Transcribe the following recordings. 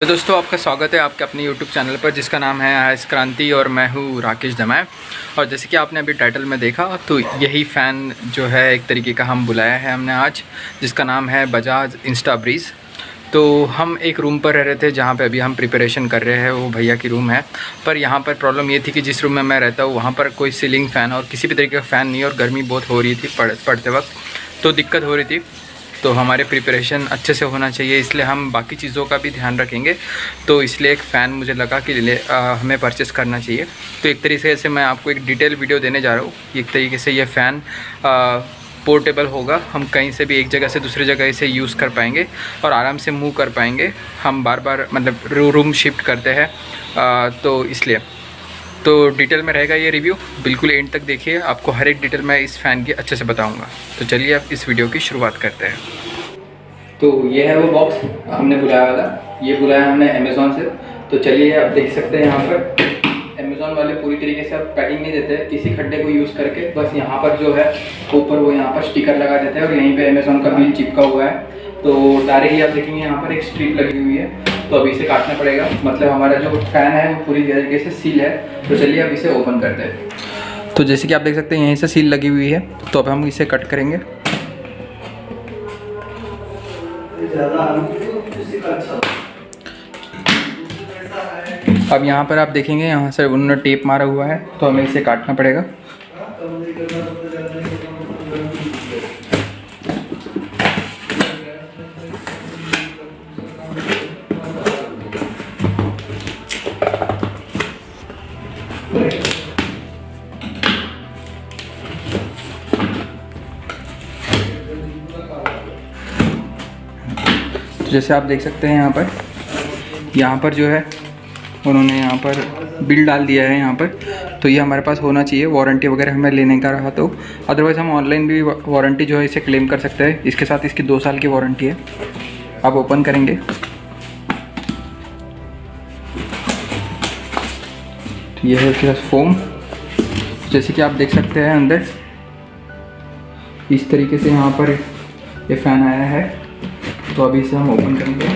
तो दोस्तों आपका स्वागत है आपके अपने YouTube चैनल पर जिसका नाम है आइस क्रांति और मैं हूँ राकेश दमाय। और जैसे कि आपने अभी टाइटल में देखा तो यही फ़ैन जो है एक तरीके का हम बुलाया है हमने आज, जिसका नाम है बजाज इंस्टा ब्रीज़। तो हम एक रूम पर रह रहे थे जहाँ पे अभी हम प्रिपरेशन कर रहे हैं, वो भैया की रूम है। पर यहाँ पर प्रॉब्लम ये थी कि जिस रूम में मैं रहता हूँ वहाँ पर कोई सीलिंग फ़ैन और किसी भी तरीके का फ़ैन नहीं, और गर्मी बहुत हो रही थी पढ़ते वक्त, तो दिक्कत हो रही थी। तो हमारे प्रिपरेशन अच्छे से होना चाहिए, इसलिए हम बाकी चीज़ों का भी ध्यान रखेंगे। तो इसलिए एक फ़ैन मुझे लगा कि हमें परचेस करना चाहिए। तो एक तरीके से मैं आपको एक डिटेल वीडियो देने जा रहा हूँ। एक तरीके से ये फ़ैन पोर्टेबल होगा, हम कहीं से भी एक जगह से दूसरी जगह इसे यूज़ कर पाएंगे और आराम से मूव कर पाएंगे। हम बार बार मतलब रूम शिफ्ट करते हैं, तो इसलिए तो डिटेल में रहेगा ये रिव्यू, बिल्कुल एंड तक देखिए, आपको हर एक डिटेल मैं इस फ़ैन की अच्छे से बताऊंगा। तो चलिए अब इस वीडियो की शुरुआत करते हैं। तो ये है वो बॉक्स हमने बुलाया था, ये बुलाया हमने अमेज़ॉन से। तो चलिए आप देख सकते हैं यहाँ पर अमेज़ॉन वाले पूरी तरीके से आप पैकिंग नहीं देते हैं किसी खड्डे को यूज़ करके, बस यहाँ पर जो है ऊपर वो यहाँ पर स्टिकर लगा देते हैं और यहीं पर अमेज़ॉन का बिल चिपका हुआ है। तो डायरेक्टली आप देखेंगे यहाँ पर एक स्ट्रिप लगी हुई है, तो अभी इसे काटना पड़ेगा। मतलब हमारा जो फ़ैन है वो पूरी तरीके से सील है। तो चलिए अब इसे ओपन करते हैं। तो जैसे कि आप देख सकते हैं यहीं से सील लगी हुई है, तो अब हम इसे कट करेंगे। अब यहाँ पर आप देखेंगे यहाँ से उन्होंने टेप मारा हुआ है, तो हमें इसे काटना पड़ेगा। तो जैसे आप देख सकते हैं यहाँ पर जो है उन्होंने यहाँ पर बिल डाल दिया है यहाँ पर। तो ये हमारे पास होना चाहिए, वारंटी वगैरह हमें लेने का रहा तो। अदरवाइज़ हम ऑनलाइन भी वारंटी जो है इसे क्लेम कर सकते हैं। इसके साथ इसकी 2 साल की वारंटी है। आप ओपन करेंगे तो ये है इसके साथ फोम, जैसे कि आप देख सकते हैं अंदर इस तरीके से यहाँ पर ये फ़ैन आया है। तो अभी इसे हम ओपन करेंगे।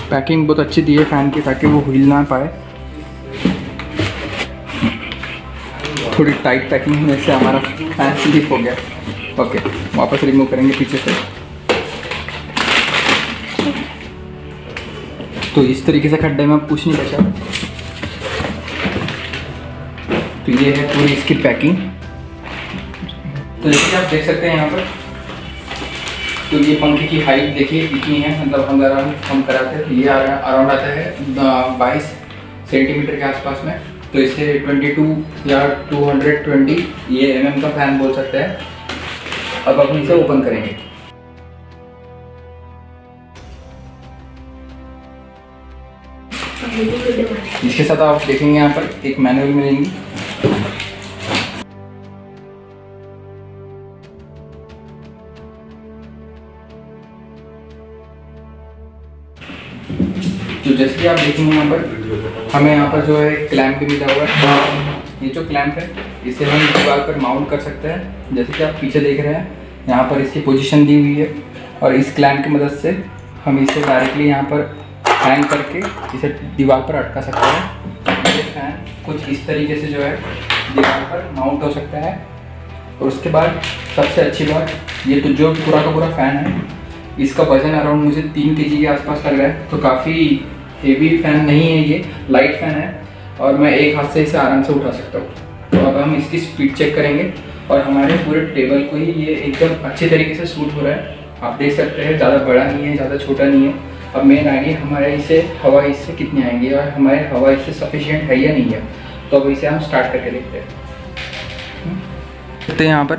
पैकिंग बहुत अच्छी दी है फ़ैन की, ताकि वो हिल ना पाए। थोड़ी टाइट पैकिंग होने से हमारा फ़ैन स्लिप हो गया। ओके, वापस रिमूव करेंगे पीछे से। तो इस तरीके से खड्डे में कुछ नहीं बचा। तो ये है पूरी इसकी पैकिंग। तो जैसे आप देख सकते हैं यहाँ पर, तो ये पंखे की हाइट देखिए कितनी है, मतलब हम कराते हैं तो ये अराउंड आता है 22 सेंटीमीटर के आसपास में। तो इसे 22 या 220 ये mm का फ़ैन बोल सकते हैं। अब हम इसे ओपन करेंगे। इसके साथ आप देखेंगे यहाँ पर एक मैनुअल मिलेंगी। तो जैसे कि आप देखेंगे यहाँ पर हमें यहाँ पर जो है क्लैंप भी मिला हुआ है। ये जो क्लैंप है इसे हम दीवार पर माउंट कर सकते हैं। जैसे कि आप पीछे देख रहे हैं यहाँ पर इसकी पोजीशन दी हुई है, और इस क्लैंप की मदद से हम इसे डायरेक्टली यहाँ पर हैंग करके इसे दीवार पर अटका सकते हैं। ये फैन कुछ इस तरीके से जो है दीवार पर माउंट हो सकता है। और उसके बाद सबसे अच्छी बात, ये तो जो पूरा का पूरा फ़ैन है इसका वज़न अराउंड मुझे 3 kg के आसपास लग रहा है। तो काफ़ी हेवी फ़ैन नहीं है, ये लाइट फ़ैन है और मैं एक हाथ से इसे आराम से उठा सकता हूँ। तो अब हम इसकी स्पीड चेक करेंगे, और हमारे पूरे टेबल को ही ये एकदम अच्छे तरीके से सूट हो रहा है। आप देख सकते हैं ज़्यादा बड़ा नहीं है, ज़्यादा छोटा नहीं है। अब मेन आइडिया हमारे इसे हवा इससे कितनी आएंगी और हमारे हवा इससे सफिशिएंट है या नहीं है। तो अब इसे हम स्टार्ट करके देखते हैं। यहाँ पर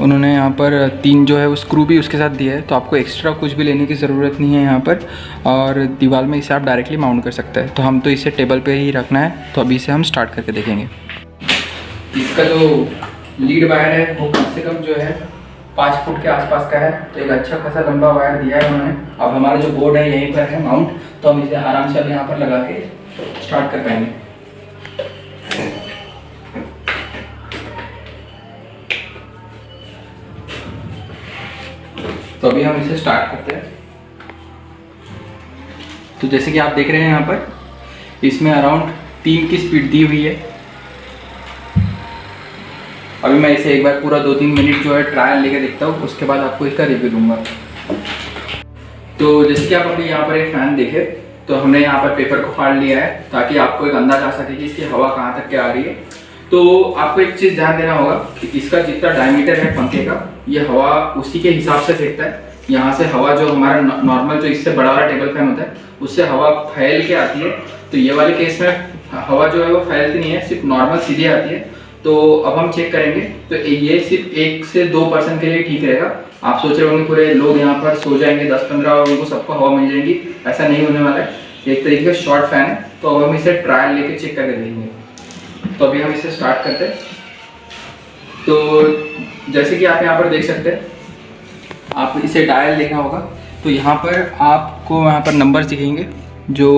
उन्होंने यहाँ पर 3 जो है वो स्क्रू भी उसके साथ दिया है, तो आपको एक्स्ट्रा कुछ भी लेने की ज़रूरत नहीं है यहाँ पर। और दीवार में इसे आप डायरेक्टली माउंट कर सकते हैं। तो हम तो इसे टेबल पे ही रखना है, तो अभी इसे हम स्टार्ट करके देखेंगे। इसका जो लीड वायर है वो कम से कम जो है 5 फुट के आसपास का है। तो एक अच्छा खासा लंबा वायर दिया है उन्होंने। अब हमारा जो बोर्ड है यहीं पर है माउंट, तो हम इसे आराम से अब यहाँ पर लगा के स्टार्ट कर पाएंगे। तो अभी हम इसे स्टार्ट करते हैं। तो जैसे कि आप देख रहे हैं यहाँ पर इसमें अराउंड 3 की स्पीड दी हुई है। अभी मैं इसे एक बार पूरा 2-3 मिनट जो है ट्रायल लेके देखता हूँ, उसके बाद आपको इसका रिव्यू दूंगा। तो जैसे कि आप अभी यहाँ पर एक फ़ैन देखे, तो हमने यहाँ पर पेपर को फाड़ लिया है ताकि आपको एक अंदाज़ आ सके कि इसकी हवा कहाँ तक के आ रही है। तो आपको एक चीज़ ध्यान देना होगा कि इसका जितना डायमीटर है पंखे का, ये हवा उसी के हिसाब से फेंकता है। यहाँ से हवा जो हमारा नॉर्मल जो इससे बड़ा वाला टेबल फैन होता है उससे हवा फैल के आती है। तो ये वाले केस में हवा जो है वो फैलती नहीं है, सिर्फ नॉर्मल सीधे आती है। तो अब हम चेक करेंगे, तो ये सिर्फ 1 से 2% के लिए ठीक रहेगा। आप सोच रहे होंगे पूरे लोग यहाँ पर सो जाएंगे 10-15 और उनको सबको हवा मिल जाएगी, ऐसा नहीं होने वाला है। एक तरीके का शॉर्ट फैन है। तो अब हम इसे ट्रायल लेके चेक करके देखेंगे। तो अभी हम इसे स्टार्ट करते हैं। तो जैसे कि आप यहाँ पर देख सकते हैं, आप इसे डायल देखा होगा, तो यहाँ पर आपको यहाँ पर नंबर दिखेंगे जो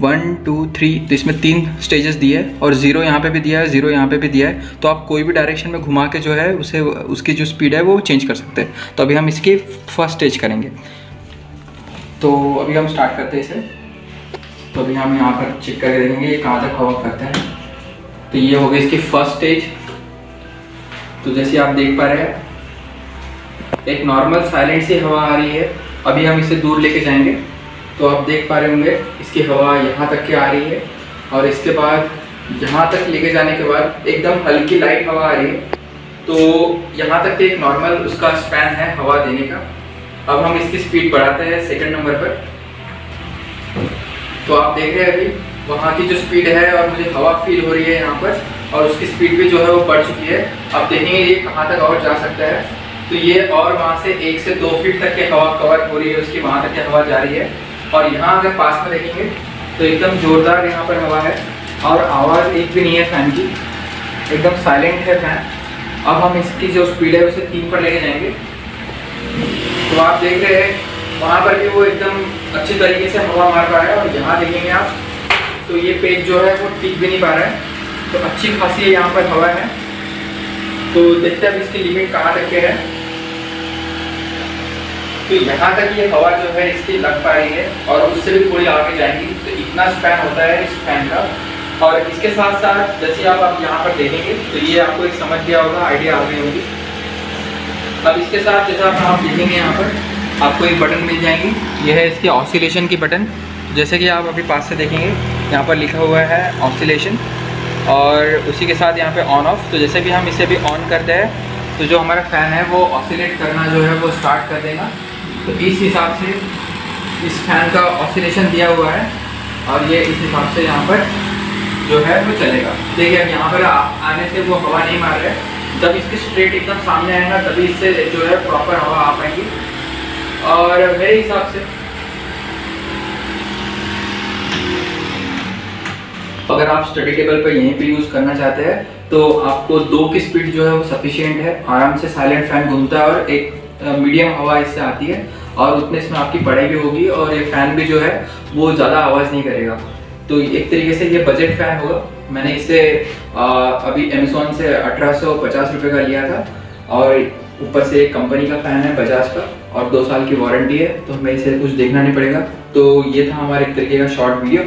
1 2 3, तो इसमें 3 स्टेजेस दिए है और 0 यहाँ पे भी दिया है, 0 यहाँ पे भी दिया है। तो आप कोई भी डायरेक्शन में घुमा के जो है उसे उसकी जो स्पीड है वो चेंज कर सकते हैं। तो अभी हम इसकी फर्स्ट स्टेज करेंगे। तो अभी हम स्टार्ट करते हैं इसे। तो अभी हम यहाँ पर चेक करके देखेंगे ये कहाँ तक हवा करता है। तो ये हो गई इसकी फर्स्ट स्टेज। तो जैसे आप देख पा रहे हैं एक नॉर्मल साइलेंट सी हवा आ रही है। अभी हम इसे दूर लेके जाएंगे तो आप देख पा रहे होंगे इसकी हवा यहाँ तक के आ रही है और इसके बाद यहाँ तक लेके जाने के बाद एकदम हल्की लाइट हवा आ रही है। तो यहाँ तक एक नॉर्मल उसका स्पैन है हवा देने का। अब हम इसकी स्पीड बढ़ाते हैं सेकंड नंबर पर। तो आप देख रहे हैं अभी वहाँ की जो स्पीड है और मुझे हवा फील हो रही है यहाँ पर, और उसकी स्पीड भी जो है वो बढ़ चुकी है। अब देखेंगे ये कहाँ तक और जा सकता है। तो ये और वहाँ से 1 से 2 फीट तक की हवा कवर हो रही है उसकी, वहाँ तक की हवा जा रही है। और यहाँ अगर पास में देखेंगे तो एकदम जोरदार यहाँ पर हवा है और आवाज़ एक भी नहीं है फ़ैन की, एकदम साइलेंट है फ़ैन। अब हम इसकी जो स्पीड है उसे 3 पर लेके जाएंगे। तो आप देख रहे हैं वहाँ पर भी वो एकदम अच्छी तरीके से हवा मार रहा है और यहाँ देखेंगे आप तो ये पेज जो है वो टिक भी नहीं पा रहा है। तो अच्छी खासी यहाँ पर हवा है। तो देखते हैं अब इसकी लिमिट कहाँ तक के है। तो यहाँ तक ये हवा जो है इसकी लग पा रही है और उससे भी थोड़ी आगे जाएंगी। तो इतना स्पैन होता है इस फैन का। और इसके साथ साथ जैसे आप यहाँ पर देखेंगे तो ये आपको एक समझ गया होगा, आइडिया आ गई होगी। अब इसके साथ जैसा आप देखेंगे यहाँ पर आपको एक बटन मिल जाएंगी, यह है इसकी ऑसिलेशन की बटन। जैसे कि आप अभी पास से देखेंगे यहाँ पर लिखा हुआ है ऑसिलेशन और उसी के साथ यहाँ पे ऑन ऑफ। तो जैसे भी हम इसे भी ऑन करते हैं तो जो हमारा फ़ैन है वो ऑसिलेट करना जो है वो स्टार्ट कर देगा। तो इस हिसाब से इस फैन का ऑसिलेशन दिया हुआ है और ये इस हिसाब से यहाँ पर जो है वो चलेगा। देखिए अब यहाँ पर आने से वो हवा नहीं मार रहा है, जब इसके स्ट्रेट एकदम सामने आएगा तभी इससे जो है प्रॉपर हवा आ पाएगी। और मेरे हिसाब से अगर आप स्टडी टेबल पर यहीं पे यूज़ करना चाहते हैं तो आपको 2 की स्पीड जो है वो सफिशिएंट है। आराम से साइलेंट फैन घूमता है और एक मीडियम हवा इससे आती है और उतने इसमें आपकी पढ़ाई भी होगी और ये फ़ैन भी जो है वो ज़्यादा आवाज़ नहीं करेगा। तो एक तरीके से ये बजट फ़ैन होगा। मैंने इसे अभी अमेज़ॉन से 1850 रुपये का लिया था और ऊपर से एक कंपनी का फ़ैन है बजाज का और 2 साल की वारंटी है, तो हमें इसे कुछ देखना नहीं पड़ेगा। तो ये था हमारे एक तरीके का शॉर्ट वीडियो।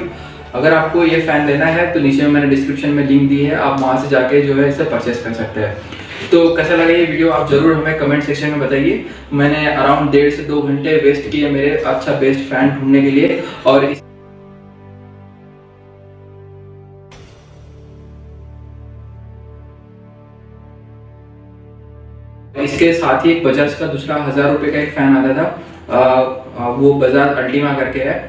अगर आपको ये फ़ैन लेना है तो नीचे में मैंने डिस्क्रिप्शन में लिंक दी है, आप वहाँ से जाके जो है इसे परचेस कर सकते हैं। तो कैसा लगा ये वीडियो आप ज़रूर हमें कमेंट सेक्शन में बताइए। मैंने अराउंड 1.5 से 2 घंटे वेस्ट किए मेरे अच्छा बेस्ट फ़ैन ढूंढने के लिए और इसके साथ ही एक बजाज का दूसरा 1000 रुपये का एक फ़ैन आता था, वो बजाज अल्टीमा करके है।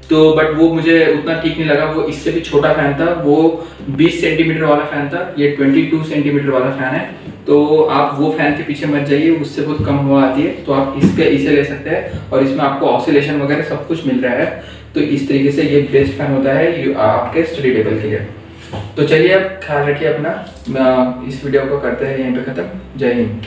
तो बट वो मुझे उतना ठीक नहीं लगा, वो इससे भी छोटा फ़ैन था, वो 20 सेंटीमीटर वाला फ़ैन था, ये 22 सेंटीमीटर वाला फ़ैन है। तो आप वो फ़ैन के पीछे मत जाइए, उससे बहुत कम हवा आती है। तो आप इसे ले सकते हैं और इसमें आपको ऑसिलेशन वगैरह सब कुछ मिल रहा है। तो इस तरीके से ये बेस्ट फ़ैन होता है आपके स्टडी टेबल के लिए। तो चलिए अब ख्याल रखिए अपना, इस वीडियो को करते हैं यहीं पे ख़त्म। जय हिंद।